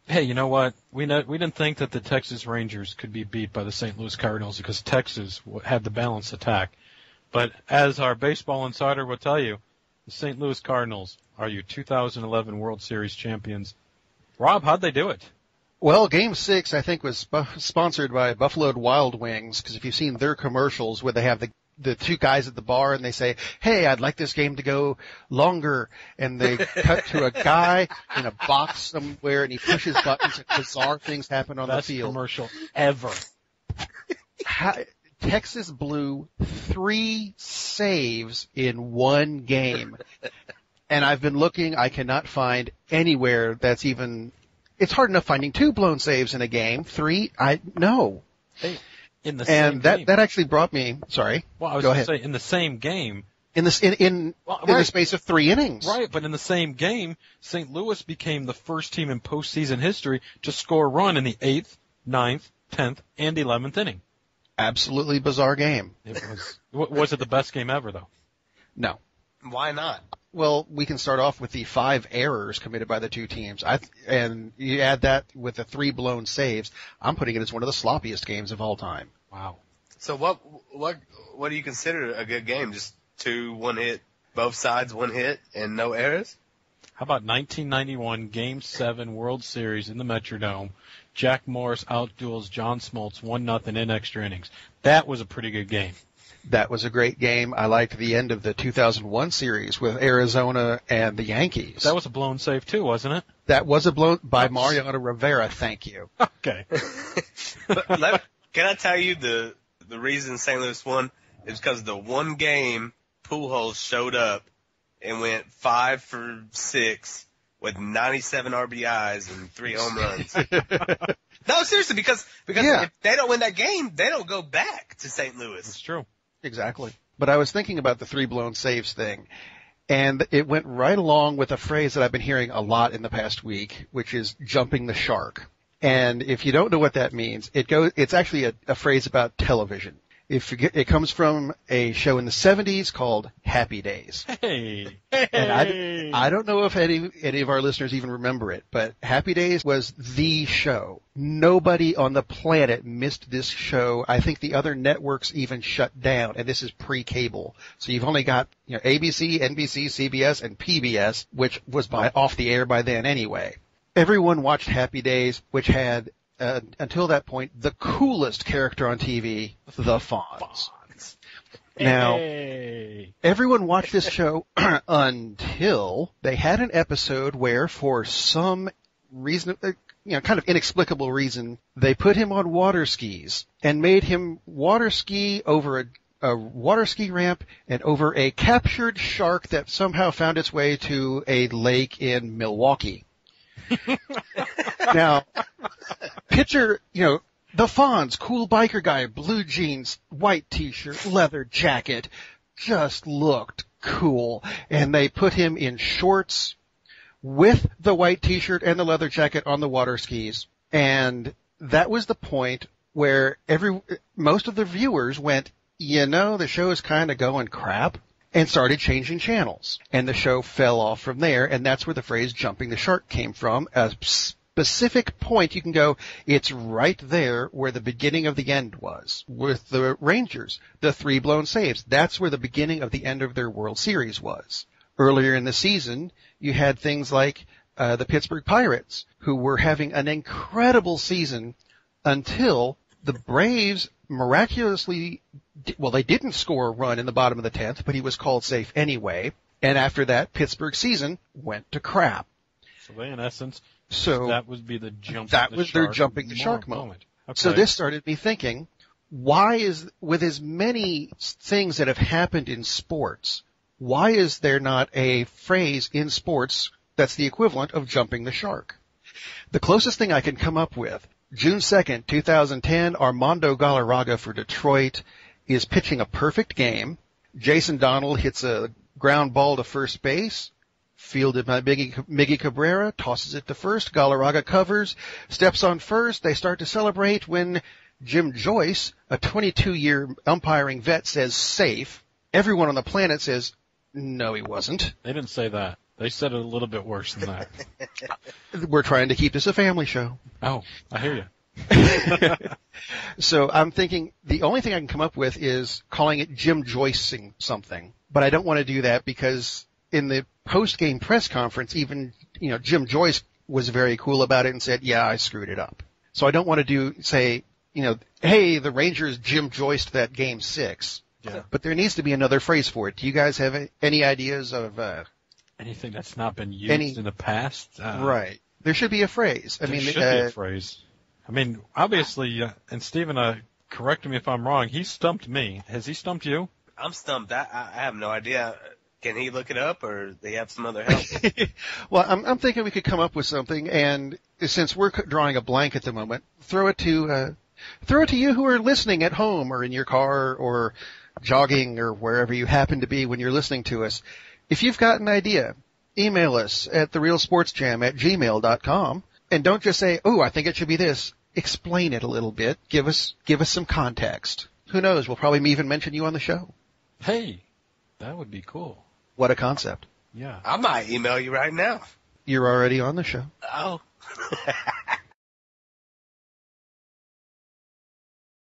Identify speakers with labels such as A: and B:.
A: Hey, you know what? We didn't think that the Texas Rangers could be beat by the St. Louis Cardinals because Texas had the balanced attack. But as our baseball insider will tell you, the St. Louis Cardinals are your 2011 World Series champions. Rob, how'd they do it?
B: Well, Game 6, I think, was sponsored by Buffalo Wild Wings, because if you've seen their commercials where they have the two guys at the bar and they say, hey, I'd like this game to go longer, and they cut to a guy in a box somewhere and he pushes buttons and bizarre things happen on the field.
A: Best commercial ever.
B: Texas blew 3 saves in one game. And I've been looking, I cannot find anywhere that's even, it's hard enough finding 2 blown saves in a game. 3, no.
A: Hey, in the same
B: game.
A: And
B: that actually brought me, sorry.
A: Well, I was
B: going
A: to say, in the same game.
B: In the space of 3 innings.
A: Right, but in the same game, St. Louis became the first team in postseason history to score a run in the 8th, 9th, 10th, and 11th inning.
B: Absolutely bizarre game.
A: It was it the best game ever, though?
B: No.
C: Why not?
B: Well, we can start off with the 5 errors committed by the 2 teams. And you add that with the 3 blown saves, I'm putting it as one of the sloppiest games of all time.
A: Wow.
C: So what do you consider a good game? Just 2 1-hit, both sides 1 hit, and no errors?
A: How about 1991 Game 7 World Series in the Metrodome? Jack Morris outduels John Smoltz 1-0 in extra innings. That was a pretty good game.
B: That was a great game. I liked the end of the 2001 series with Arizona and the Yankees.
A: That was a blown save too, wasn't it?
B: That was a blown by Mariano Rivera. Thank you.
A: Okay.
C: Can I tell you the reason St. Louis won is because the one game Pujols showed up and went 5 for 6 with 97 RBIs and 3 home runs. No, seriously, because if they don't win that game, they don't go back to St. Louis.
A: That's true.
B: Exactly. But I was thinking about the 3 blown saves thing, and it went right along with a phrase that I've been hearing a lot in the past week, which is jumping the shark. And if you don't know what that means, it's actually a phrase about television. It comes from a show in the 70s called Happy Days.
A: Hey.
B: And I don't know if any of our listeners even remember it, but Happy Days was the show. Nobody on the planet missed this show. I think the other networks even shut down, and this is pre-cable. So you've only got, ABC, NBC, CBS, and PBS, which was off the air by then anyway. Everyone watched Happy Days, which had until that point, the coolest character on TV, the Fonz. Now, everyone watched this show until they had an episode where, for some reason, kind of inexplicable reason, they put him on water skis and made him water ski over a water ski ramp and over a captured shark that somehow found its way to a lake in Milwaukee. Now, picture, the Fonz, cool biker guy, blue jeans, white t-shirt, leather jacket, just looked cool. And they put him in shorts with the white t-shirt and the leather jacket on the water skis. And that was the point where most of the viewers went, the show is kind of going crap, and started changing channels. And the show fell off from there, and that's where the phrase jumping the shark came from. A specific point you can go, it's right there where the beginning of the end was. With the Rangers, the 3 blown saves, that's where the beginning of the end of their World Series was. Earlier in the season, you had things like the Pittsburgh Pirates, who were having an incredible season until the Braves miraculously, they didn't score a run in the bottom of the 10th, but he was called safe anyway. And after that, Pittsburgh's season went to crap.
A: So they, in essence,
B: that
A: would be the jump.
B: That was their jumping the shark moment.
A: Okay.
B: So this started me thinking, with as many things that have happened in sports, why is there not a phrase in sports that's the equivalent of jumping the shark? The closest thing I can come up with, June 2nd, 2010, Armando Galarraga for Detroit is pitching a perfect game. Jason Donald hits a ground ball to first base, fielded by Miggy Cabrera, tosses it to first. Galarraga covers, steps on first. They start to celebrate when Jim Joyce, a 22-year umpiring vet, says safe. Everyone on the planet says, no, he wasn't.
A: They didn't say that. They said it a little bit worse than that.
B: We're trying to keep this a family show.
A: Oh, I hear you.
B: So I'm thinking the only thing I can come up with is calling it Jim Joycing something. But I don't want to do that because in the post-game press conference, even, Jim Joyce was very cool about it and said, yeah, I screwed it up. So I don't want to say, hey, the Rangers Jim Joyced that game 6.
A: Yeah.
B: But there needs to be another phrase for it. Do you guys have any ideas of,
A: anything that's not been used in the past?
B: Right. There should be a phrase.
A: There should be a phrase. I mean, obviously, and Stephen, correct me if I'm wrong, he stumped me. Has he stumped you?
C: I'm stumped. I have no idea. Can he look it up, or do you have some other help?
B: Well, I'm thinking we could come up with something, and since we're drawing a blank at the moment, throw it to you who are listening at home or in your car or jogging or wherever you happen to be when you're listening to us. If you've got an idea, email us at therealsportsjam@gmail.com, and don't just say, oh, I think it should be this. Explain it a little bit. Give us some context. Who knows? We'll probably even mention you on the show.
A: Hey, that would be cool.
B: What a concept.
A: Yeah.
C: I might email you right now.
B: You're already on the show.
C: Oh.